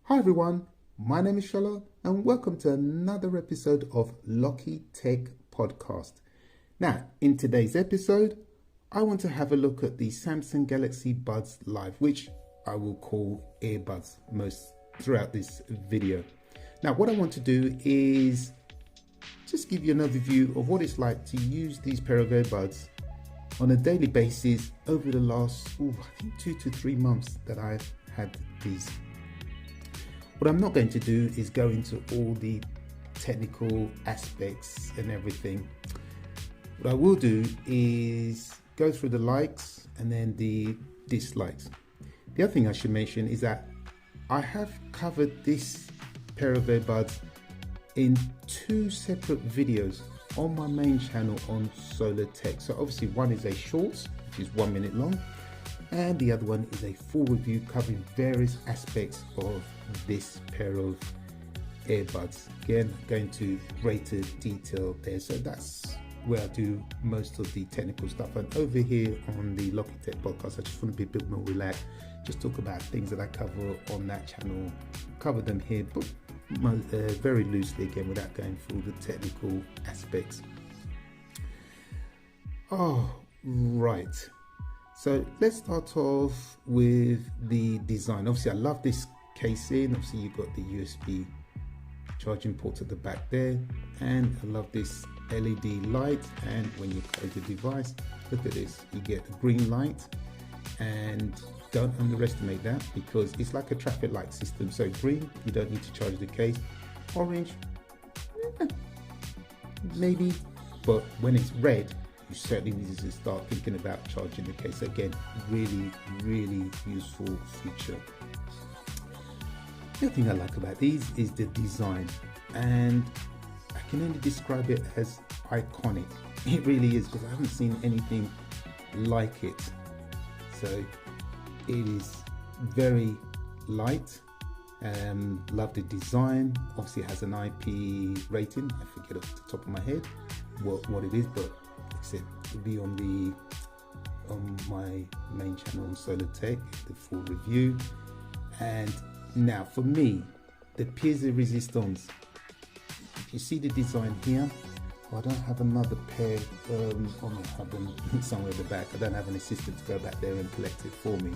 Hi everyone, my name is Shola and welcome to another episode of Locky Tech Podcast. Now, in today's episode, I want to have a look at the Samsung Galaxy Buds Live, which I will call earbuds most throughout this video. Now, what I want to do is just give you an overview of what it's like to use these pair of earbuds on a daily basis over the last, I think 2 to 3 months that I've had these. What I'm not going to do is go into all the technical aspects and everything. What I will do is go through the likes and then the dislikes. The other thing I should mention is that I have covered this pair of earbuds in 2 separate videos on my main channel on Solar Tech. So obviously one is a short, which is 1 minute long, and the other one is a full review covering various aspects of this pair of earbuds. Again, going to greater detail there. So that's where I do most of the technical stuff. And over here on the Locky Tech Podcast, I just want to be a bit more relaxed, just talk about things that I cover on that channel, cover them here, but very loosely again without going through the technical aspects. Right, so let's start off with the design. Obviously I love this casing. Obviously you've got the USB charging port at the back there, and I love this LED light. And when you close the device, look at this, you get a green light, and don't underestimate that because it's like a traffic light system. So green, you don't need to charge the case. Orange, maybe, but when it's red, you certainly need to start thinking about charging the case. Again, really useful feature. The other thing I like about these is the design, and I can only describe it as iconic. It really is, because I haven't seen anything like it. So it is very light. Love the design. Obviously it has an IP rating. I forget off the top of my head what it is, but like I said, it'll be on my main channel on Solar Tech, the full review. And now for me, the piezo resistance. If you see the design here, I don't have another pair. I have them somewhere in the back. I don't have an assistant to go back there and collect it for me.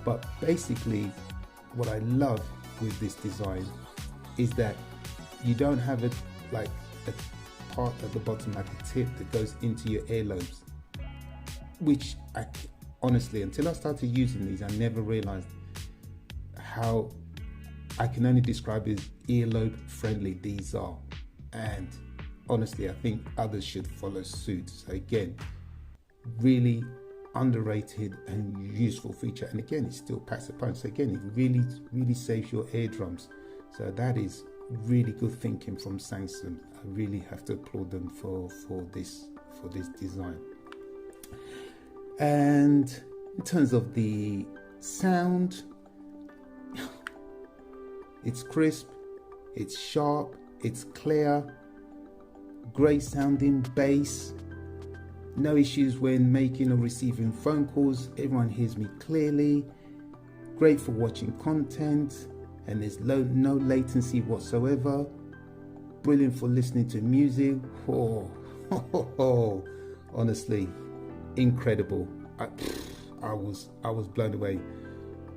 But basically, what I love with this design is that you don't have it like a part at the bottom, like a tip that goes into your earlobes. Which I honestly, until I started using these, I never realized how I can only describe as earlobe friendly these are. And honestly, I think others should follow suit. So again, really underrated and useful feature. And again, it still packs a punch. So again, it really saves your eardrums. So that is really good thinking from Samsung. I really have to applaud them for this design. And in terms of the sound, it's crisp, it's sharp, it's clear, great sounding bass, no issues when making or receiving phone calls, everyone hears me clearly, great for watching content, and there's no latency whatsoever, brilliant for listening to music. Honestly, incredible. I was blown away.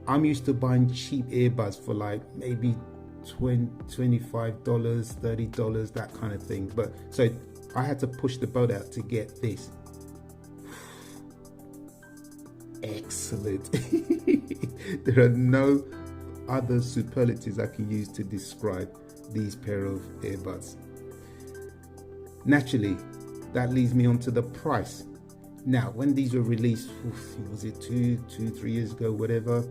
I'm used to buying cheap earbuds for like maybe $25, $30, that kind of thing. But so I had to push the boat out to get this. Excellent. There are no other superlatives I can use to describe these pair of earbuds. Naturally, that leads me on to the price. Now, when these were released, was it 3 years ago, whatever,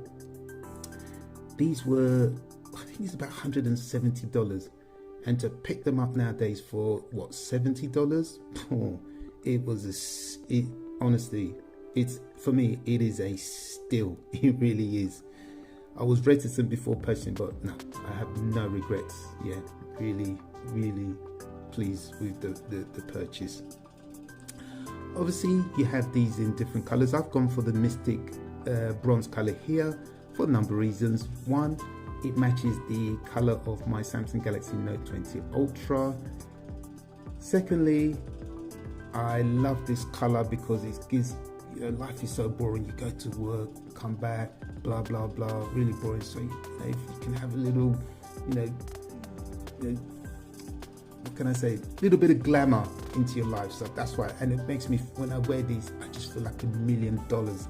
these were, I think it's about $170, and to pick them up nowadays for what, $70? Honestly, it's, for me, it is a steal. It really is. I was reticent before purchasing, but no, I have no regrets. Yeah, really pleased with the purchase. Obviously, you have these in different colors. I've gone for the Mystic bronze color here for a number of reasons. One, it matches the color of my Samsung Galaxy Note 20 Ultra. Secondly, I love this color because it gives, you know, life is so boring. You go to work, come back, blah blah blah, really boring. So you know, if you can have a little, you know, what can I say, a little bit of glamour into your life. So that's why, and it makes me, when I wear these, I just feel like $1 million.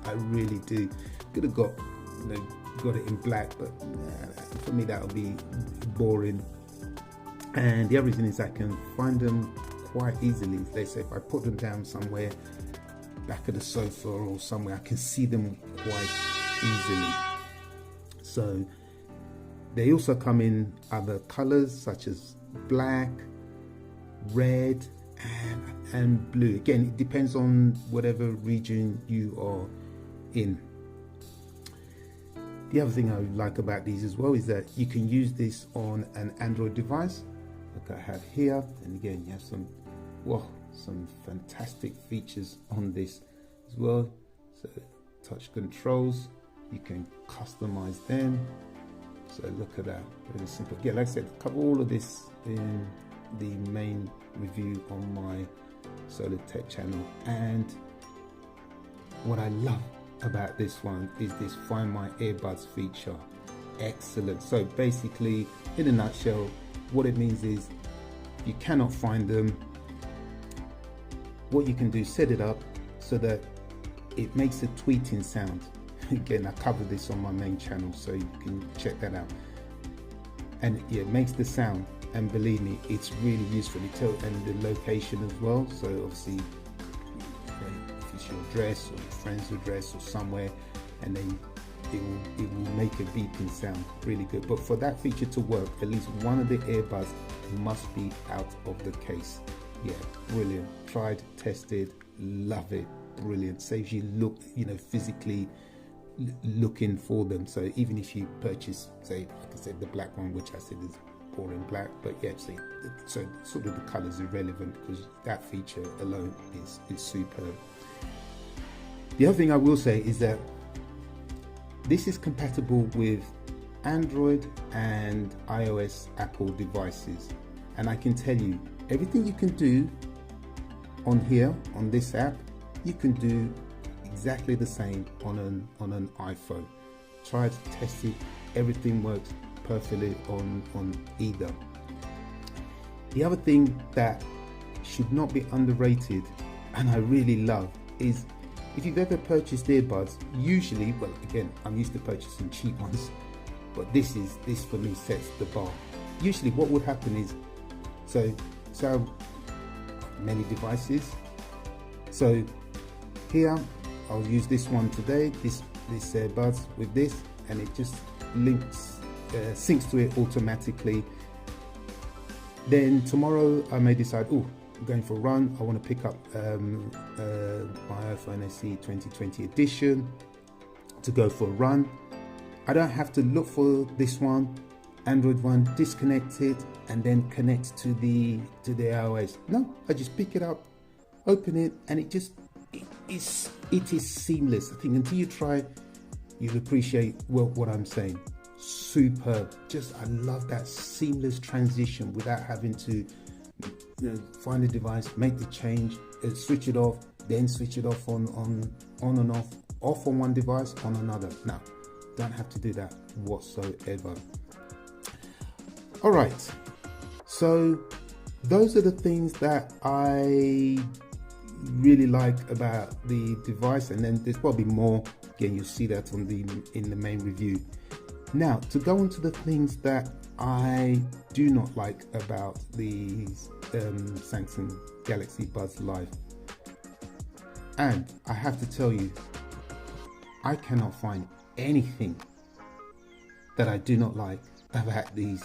I really do. Could have got, you know, got it in black, but for me that would be boring. And the other reason is I can find them quite easily. They say if I put them down somewhere, back of the sofa or somewhere, I can see them quite easily. So they also come in other colors such as black, red, and blue. Again, it depends on whatever region you are in. The other thing I like about these as well is that you can use this on an Android device, like I have here. And again, you have some fantastic features on this as well. So touch controls, you can customize them. So look at that, really simple. Yeah, like I said, cover all of this in the main review on my Solar Tech channel. And what I love about this one is this Find My Earbuds feature. Excellent. So basically, in a nutshell, what it means is you cannot find them. What you can do is set it up so that it makes a tweeting sound. Again, I cover this on my main channel, so you can check that out. And yeah, it makes the sound, and believe me, it's really useful. And the location as well. So obviously, if it's your address or your friend's address or somewhere, and then it will make a beeping sound. Really good. But for that feature to work, at least one of the earbuds must be out of the case. Yeah, brilliant. Tried, tested, love it. Brilliant. Saves you look, you know, physically looking for them. So even if you purchase, say, like I said, the black one, which I said is boring black, but yeah, see, so sort of the color is irrelevant because that feature alone is superb. The other thing I will say is that this is compatible with Android and iOS Apple devices, and I can tell you everything you can do on here on this app, you can do exactly the same on an iPhone. Tried, tested, everything works perfectly on either. The other thing that should not be underrated, and I really love, is if you've ever purchased earbuds, usually, well, again, I'm used to purchasing cheap ones, but this for me sets the bar. Usually what would happen is, so many devices. So here, I'll use this one today, this earbuds with this, and it just syncs to it automatically. Then tomorrow I may decide, oh, I'm going for a run, I want to pick up my iPhone SE 2020 edition to go for a run. I don't have to look for this one, Android one, disconnect it, and then connect to the iOS. No, I just pick it up, open it, and it is seamless. I think until you try, you'll appreciate what I'm saying. Superb. Just, I love that seamless transition without having to, you know, find a device, make the change, switch it off, then switch it off on and off on one device, on another. No, don't have to do that whatsoever. All right, so those are the things that I really like about the device, and then there's probably more. Again, you'll see that in the main review. Now, to go into the things that I do not like about these Samsung Galaxy Buds Live, and I have to tell you, I cannot find anything that I do not like about these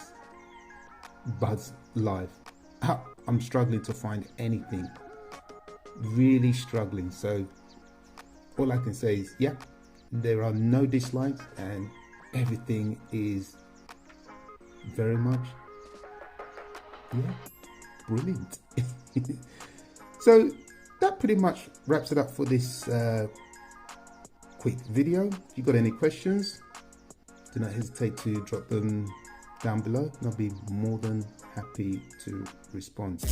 Buds Live. I'm struggling to find anything, really struggling. So all I can say is, yeah, there are no dislikes, and everything is very much, yeah, brilliant. So that pretty much wraps it up for this quick video. If you've got any questions, do not hesitate to drop them down below, and I'll be more than happy to respond.